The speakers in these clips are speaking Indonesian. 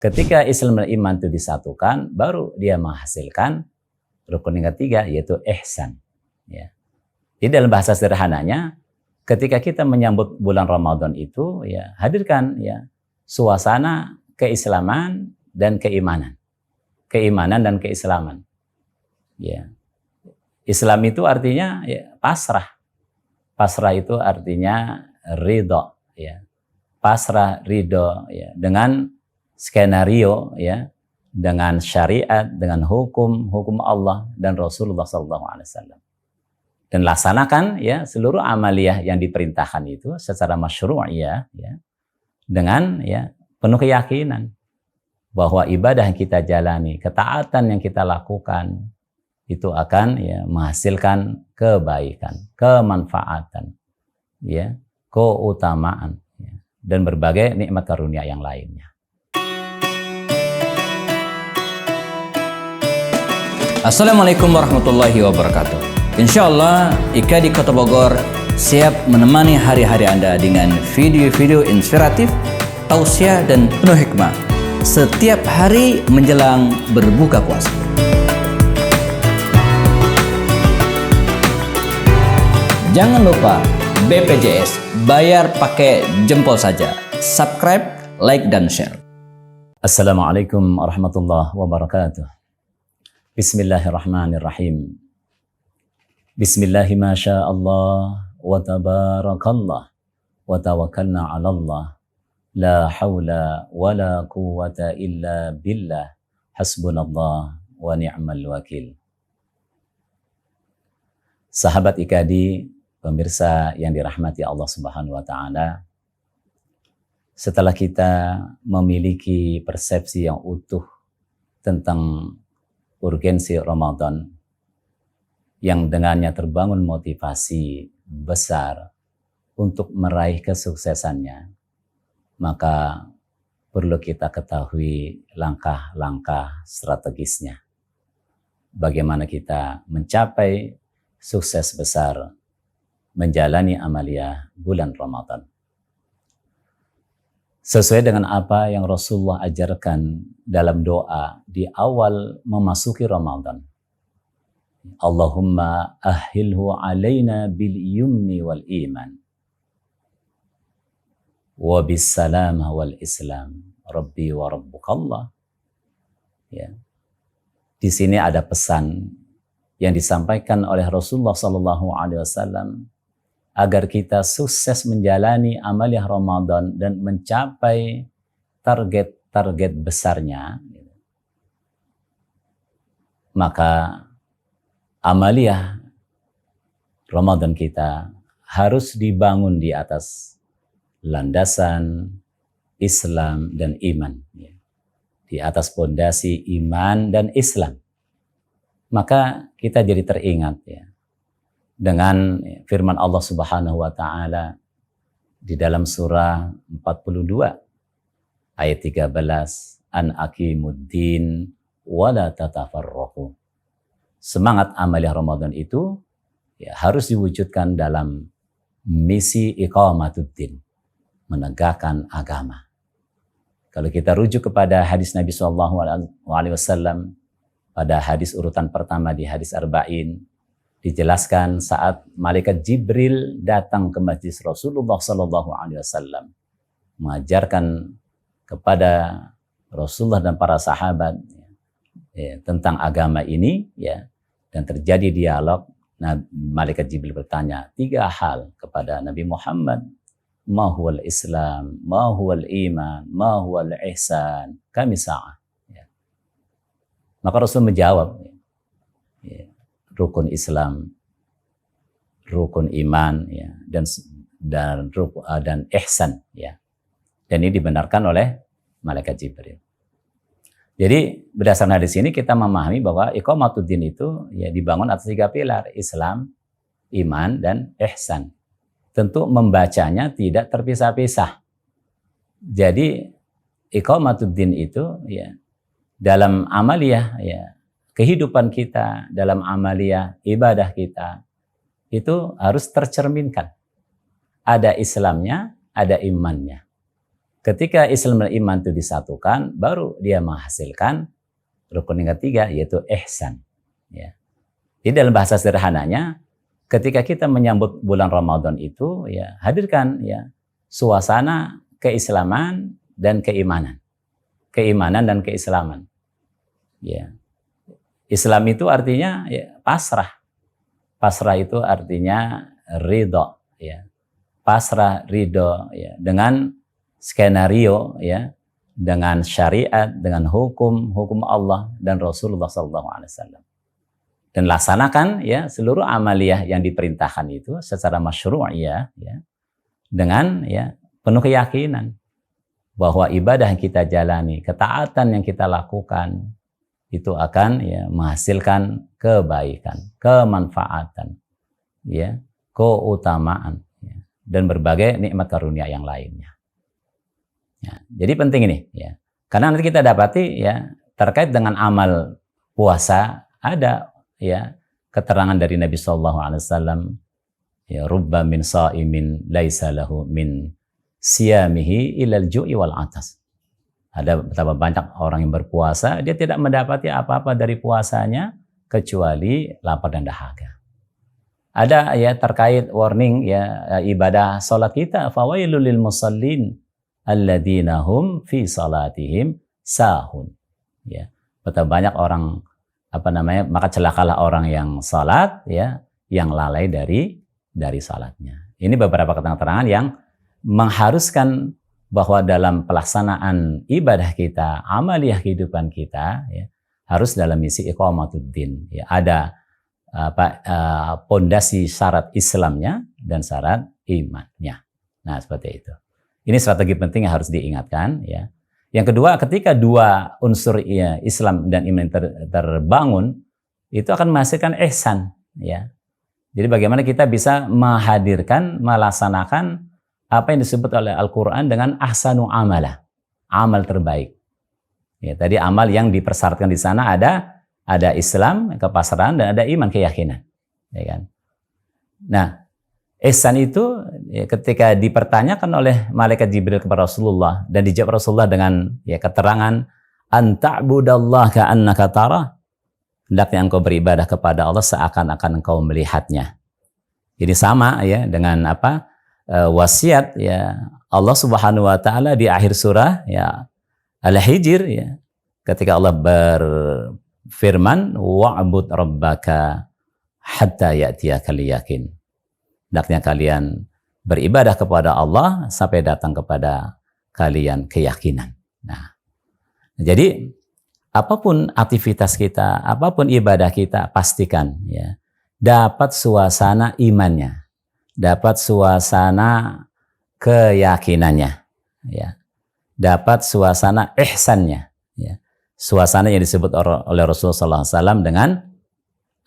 Ketika Islam dan iman itu disatukan, baru dia menghasilkan rukun yang ketiga, yaitu ihsan. Ya. Jadi dalam bahasa sederhananya, ketika kita menyambut bulan Ramadan itu, ya hadirkan ya suasana keislaman dan keimanan, dan keislaman. Ya. Islam itu artinya ya, pasrah. Pasrah itu artinya ridho. Ya. Pasrah, ridho ya, dengan skenario ya, dengan syariat, dengan hukum Allah dan Rasulullah SAW. Dan laksanakan ya seluruh amaliyah yang diperintahkan itu secara masyru'iyah ya, dengan ya penuh keyakinan bahwa ibadah yang kita jalani, ketaatan yang kita lakukan itu akan ya menghasilkan kebaikan, kemanfaatan, ya, keutamaan ya, dan berbagai nikmat karunia yang lainnya. Assalamualaikum warahmatullahi wabarakatuh. Insyaallah IKA di Kota Bogor siap menemani hari-hari Anda dengan video-video inspiratif, tausiah dan penuh hikmah setiap hari menjelang berbuka puasa. Jangan lupa BPJS, bayar pakai jempol saja. Subscribe, like, dan share. Assalamualaikum warahmatullahi wabarakatuh. Bismillahirrahmanirrahim. Bismillahi ma sya Allah wa tabarakallah wa tawakkalna 'ala Allah. La haula wa la quwwata illa billah. Hasbunallah wa ni'mal wakil. Sahabat IKADI, pemirsa yang dirahmati Allah Subhanahu wa taala, setelah kita memiliki persepsi yang utuh tentang urgensi Ramadan yang dengannya terbangun motivasi besar untuk meraih kesuksesannya, maka perlu kita ketahui langkah-langkah strategisnya. Bagaimana kita mencapai sukses besar menjalani amaliyah bulan Ramadan. Sesuai dengan apa yang Rasulullah ajarkan dalam doa di awal memasuki Ramadan. Allahumma ahilhu alaina bil yumni wal iman wa bis salamah wal islam. Rabbi wa rabbukallah. Ya. Di sini ada pesan yang disampaikan oleh Rasulullah SAW agar kita sukses menjalani amaliyah Ramadan dan mencapai target-target besarnya. Maka amaliyah Ramadan kita harus dibangun di atas landasan Islam dan iman. Di atas fondasi iman dan Islam. Maka kita jadi teringat ya dengan firman Allah Subhanahu wa taala di dalam surah 42 ayat 13, an aqimuddin wa la tatafarraqu. Semangat amaliyah Ramadan itu ya harus diwujudkan dalam misi iqamatuddin, menegakkan agama. Kalau kita rujuk kepada hadis Nabi SAW pada hadis urutan pertama di hadis Arba'in, dijelaskan saat malaikat Jibril datang ke masjid Rasulullah SAW mengajarkan kepada Rasulullah dan para sahabat ya, tentang agama ini ya, dan terjadi dialog. Nah, malaikat Jibril bertanya 3 hal kepada Nabi Muhammad, ma huwal Islam, ma huwal iman, ma huwal ihsan, kami sa'ah. Ya. Maka Rasul menjawab ya, rukun Islam, rukun iman, ya, dan ihsan, ya. Dan ini dibenarkan oleh malaikat Jibril. Jadi berdasarkan hadis ini kita memahami bahwa iqamatuddin itu ya dibangun atas 3 pilar, Islam, iman, dan ihsan. Tentu membacanya tidak terpisah-pisah. Jadi iqamatuddin itu ya dalam amaliyah ya kehidupan kita, dalam amaliyah ibadah kita, itu harus tercerminkan. Ada Islamnya, ada imannya. ketika Islam dan iman itu disatukan, baru dia menghasilkan rukun yang ketiga, yaitu ihsan. Ya. Jadi dalam bahasa sederhananya, ketika kita menyambut bulan Ramadan itu, ya hadirkan ya suasana keislaman dan keimanan, keimanan dan keislaman. Ya. Islam itu artinya ya, pasrah. Pasrah itu artinya ridho, ya. Pasrah, ridho, ya, dengan skenario, ya, dengan syariat, dengan hukum Allah dan Rasulullah SAW. Dan laksanakan ya seluruh amaliyah yang diperintahkan itu secara masyru'iyah, ya, dengan ya penuh keyakinan bahwa ibadah yang kita jalani, ketaatan yang kita lakukan itu akan ya menghasilkan kebaikan, kemanfaatan, ya, keutamaan, ya, dan berbagai nikmat karunia yang lainnya. Ya, jadi penting ini, ya, karena nanti kita dapati ya terkait dengan amal puasa ada ya keterangan dari Nabi SAW, ya, rubba min sa'imin laisa lahu min siyamihi ilal ju'i wal atas. Ada betapa banyak orang yang berpuasa, dia tidak mendapati apa-apa dari puasanya kecuali lapar dan dahaga. Ada ya terkait warning ya ibadah salat kita, fawailul lil musallin alladzina hum fi salatihim sahun. Ya, betapa banyak orang maka celakalah orang yang salat ya yang lalai dari salatnya. Ini beberapa keterangan yang mengharuskan bahwa dalam pelaksanaan ibadah kita, amaliyah kehidupan kita, ya, harus dalam misi iqamatuddin. Ya, ada pondasi syarat Islamnya dan syarat imannya. Nah, seperti itu. Ini strategi penting yang harus diingatkan. Ya. Yang kedua, ketika dua unsur ya, Islam dan iman terbangun, itu akan menghasilkan ihsan. Ya. Jadi bagaimana kita bisa menghadirkan, melaksanakan apa yang disebut oleh Al-Quran dengan ahsanu amalah, amal terbaik. Ya, tadi amal yang dipersyaratkan di sana ada Islam, kepasrahan, dan ada iman, keyakinan. Ya kan? Nah, ihsan itu ya, ketika dipertanyakan oleh malaikat Jibril kepada Rasulullah dan dijawab Rasulullah dengan ya, keterangan anta'budallah ka'annaka tarah, hendaknya engkau beribadah kepada Allah seakan-akan engkau melihatnya. Jadi sama ya dengan wasiat ya Allah Subhanahu wa taala di akhir surah ya Al-Hijr ya ketika Allah berfirman wa'bud rabbaka hatta ya'tiyakal yakin. Hendaknya kalian beribadah kepada Allah sampai datang kepada kalian keyakinan. Nah, jadi apapun aktivitas kita, apapun ibadah kita, pastikan ya dapat suasana imannya, dapat suasana keyakinannya, ya, dapat suasana ihsannya, ya, suasana yang disebut oleh Rasulullah SAW dengan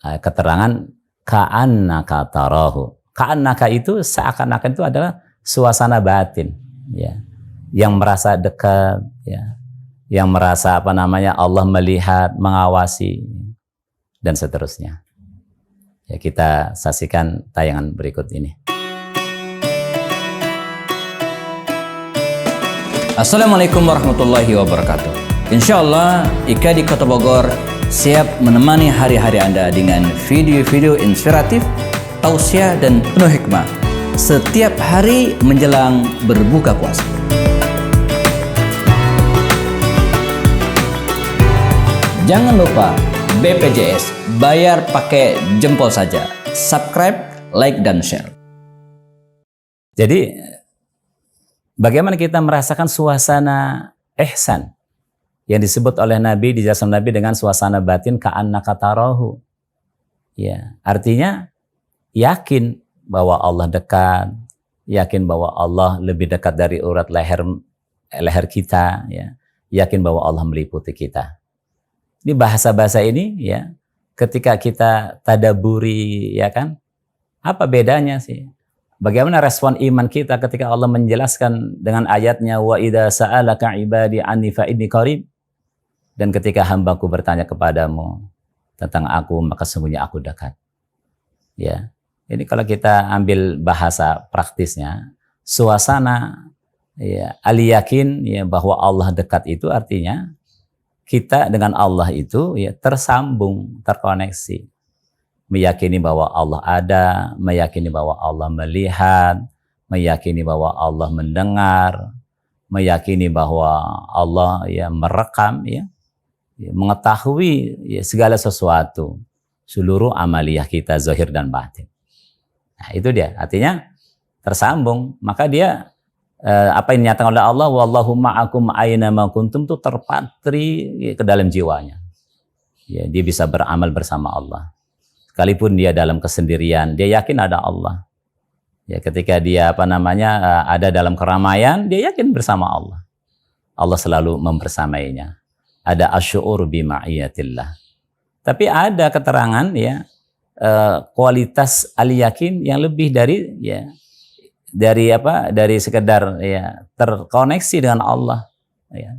keterangan ka'annaka tarahu. Ka'annaka itu seakan-akan itu adalah suasana batin, ya, yang merasa dekat, ya, yang merasa Allah melihat, mengawasi, dan seterusnya. Ya, kita saksikan tayangan berikut ini. Assalamualaikum warahmatullahi wabarakatuh. Insyaallah IKADI Kota Bogor siap menemani hari-hari Anda dengan video-video inspiratif, tausiah dan penuh hikmah setiap hari menjelang berbuka puasa. Jangan lupa BPJS, bayar pakai jempol saja. Subscribe, like, dan share. Jadi bagaimana kita merasakan suasana ihsan yang disebut oleh Nabi, dijelaskan Nabi dengan suasana batin ka'annaka tarahu. Ya, artinya yakin bahwa Allah dekat, yakin bahwa Allah lebih dekat dari urat leher kita, ya. Yakin bahwa Allah meliputi kita. Ini bahasa-bahasa ini ya, ketika kita tadaburi ya kan, apa bedanya sih? Bagaimana respon iman kita ketika Allah menjelaskan dengan ayatnya wa idza sa'alaka ibadi anni fa inni qarib, dan ketika hambaku bertanya kepadamu tentang aku maka sesungguhnya aku dekat. Ya. Ini kalau kita ambil bahasa praktisnya, suasana ya, al-yakin ya bahwa Allah dekat itu artinya kita dengan Allah itu ya tersambung, terkoneksi. Meyakini bahwa Allah ada, meyakini bahwa Allah melihat, meyakini bahwa Allah mendengar, meyakini bahwa Allah ya merekam ya, mengetahui ya, segala sesuatu, seluruh amaliyah kita zahir dan batin. Nah, itu dia, artinya tersambung. Maka dia apa yang dinyatakan oleh Allah, wallahu ma'akum aina ma kuntum, itu terpatri ya, ke dalam jiwanya. Ya, dia bisa beramal bersama Allah. Sekalipun dia dalam kesendirian, dia yakin ada Allah. Ya, ketika dia ada dalam keramaian, dia yakin bersama Allah. Allah selalu membersamainya. Ada asy'ur bi ma'iyatillah. Tapi ada keterangan ya kualitas al-yakin yang lebih dari ya dari sekedar ya terkoneksi dengan Allah ya.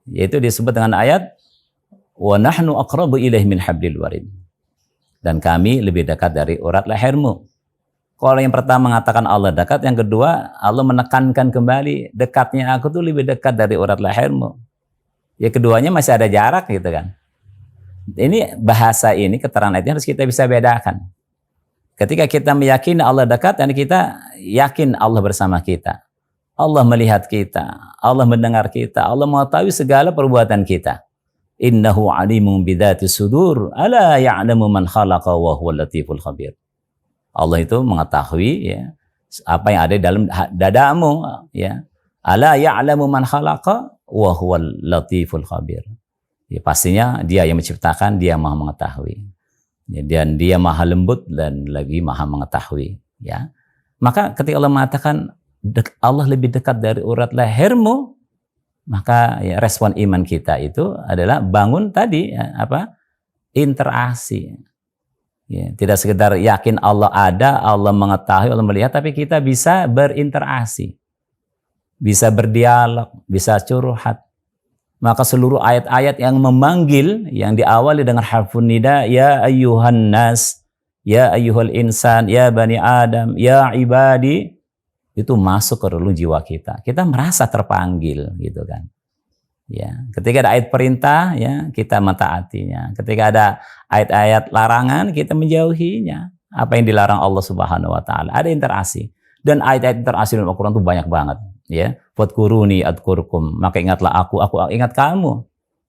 Yaitu disebut dengan ayat wa nahnu aqrabu ilaihi min hablil warid. Dan kami lebih dekat dari urat lehermu. Kalau yang pertama mengatakan Allah dekat, yang kedua Allah menekankan kembali dekatnya aku tuh lebih dekat dari urat lehermu. Ya keduanya masih ada jarak gitu kan. Ini bahasa ini, keterangan ayatnya harus kita bisa bedakan. Ketika kita meyakini Allah dekat, dan kita yakin Allah bersama kita. Allah melihat kita, Allah mendengar kita, Allah mengetahui segala perbuatan kita. Innahu alimun bidzati sudur, ala ya'lamu man khalaqa wa huwal latiful khabir. Allah itu mengetahui ya apa yang ada dalam dadamu ya. Ala ya'lamu man khalaqa wa huwal latiful khabir. Ya, pastinya dia yang menciptakan, dia maha mengetahui. Ya, dan dia maha lembut dan lagi maha mengetahui. Ya. Maka ketika Allah mengatakan Allah lebih dekat dari urat lehermu, maka ya, respon iman kita itu adalah bangun tadi ya, interaksi. Ya, tidak sekedar yakin Allah ada, Allah mengetahui, Allah melihat, tapi kita bisa berinteraksi, bisa berdialog, bisa curhat. Maka seluruh ayat-ayat yang memanggil, yang diawali dengan harfun nida, ya ayyuhan nas, ya ayyuhal insan, ya bani adam, ya ibadi, itu masuk ke relung jiwa kita. Kita merasa terpanggil gitu kan. Ya, ketika ada ayat perintah ya kita mentaatinya. Ketika ada ayat-ayat larangan kita menjauhinya. Apa yang dilarang Allah Subhanahu wa taala. Ada interaksi. Dan ayat-ayat interaksi dalam Al-Qur'an itu banyak banget, ya. Fadkuruni adkurkum, maka ingatlah aku ingat kamu.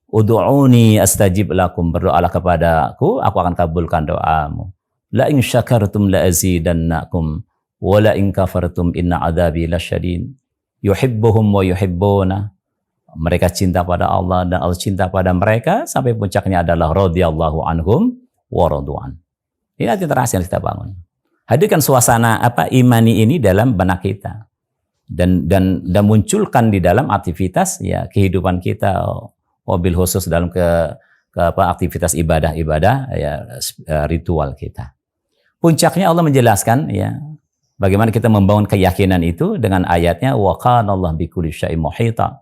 Ud'uni astajib lakum, berdoalah kepadaku, aku akan kabulkan doamu. La in syakartum la azidannakum. Wala in kafartum inna adzabi lasyadid. Yuhibbuhum wa yuhibbuna. Mereka cinta pada Allah dan Allah cinta pada mereka, sampai puncaknya adalah radhiyallahu anhum wa radu'an. Ini interaksi yang kita bangun. Hadirkan suasana imani ini dalam benak kita. Dan munculkan di dalam aktivitas ya kehidupan kita, wabil khusus dalam aktivitas ibadah ya ritual kita. Puncaknya Allah menjelaskan ya bagaimana kita membangun keyakinan itu dengan ayatnya wa kana Allah bikulli syai'in muhita,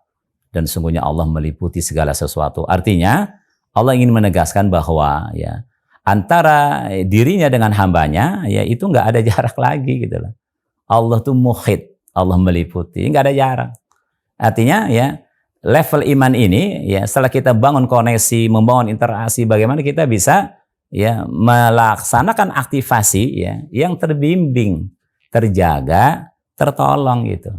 dan sungguhnya Allah meliputi segala sesuatu. Artinya Allah ingin menegaskan bahwa ya antara dirinya dengan hambanya ya itu nggak ada jarak lagi gitu loh. Allah tuh muhit, Allah meliputi, nggak ada jarak. Artinya ya level iman ini ya setelah kita bangun koneksi, membangun interaksi, bagaimana kita bisa ya melaksanakan aktivasi ya yang terbimbing, terjaga, tertolong gitu.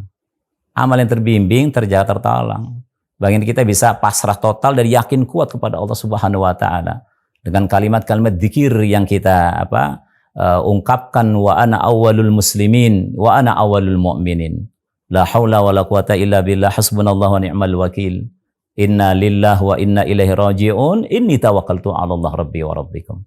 Amal yang terbimbing, terjaga, tertolong. Bagaimana kita bisa pasrah total dan yakin kuat kepada Allah Subhanahu wa taala dengan kalimat-kalimat dzikir yang kita ungkapkan, wa ana awwalul muslimin wa ana awwalul mu'minin. La haula wala quwata illa billah, hasbunallahu wa ni'mal wakil. Inna lillahi wa inna ilaihi raji'un. Inni tawakkaltu 'ala Allah rabbi wa rabbikum.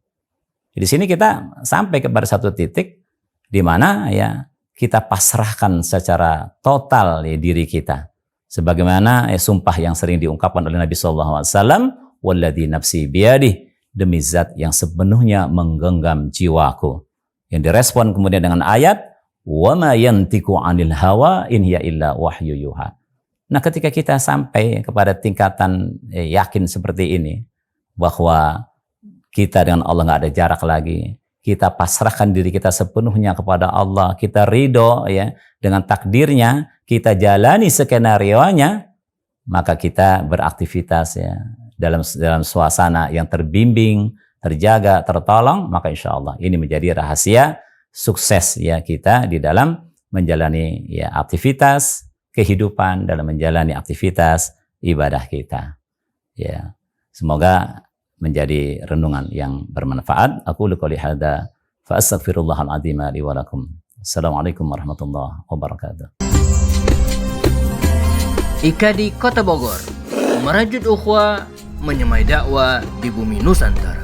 Di sini kita sampai kepada satu titik di mana ya kita pasrahkan secara total ya diri kita. Sebagaimana sumpah yang sering diungkapkan oleh Nabi sallallahu alaihi wasallam, walladzi nafsi biyadihi, demi zat yang sepenuhnya menggenggam jiwaku. Yang direspon kemudian dengan ayat wa ma yantiqu 'anil hawa in hiya illa wahyu yuha. Nah, ketika kita sampai kepada tingkatan yakin seperti ini bahwa kita dengan Allah nggak ada jarak lagi, kita pasrahkan diri kita sepenuhnya kepada Allah, kita ridho ya dengan takdirnya, kita jalani skenario-nya, maka kita beraktivitas ya dalam suasana yang terbimbing, terjaga, tertolong, maka insya Allah ini menjadi rahasia sukses ya kita di dalam menjalani ya aktivitas kehidupan, dalam menjalani aktivitas ibadah kita. Ya, semoga menjadi renungan yang bermanfaat. Aku qouli hadza fa astaghfirullahal azim li wa lakum. Assalamualaikum warahmatullahi wabarakatuh. IKADI Kota Bogor merajut ukhuwah, menyemai dakwah di bumi Nusantara.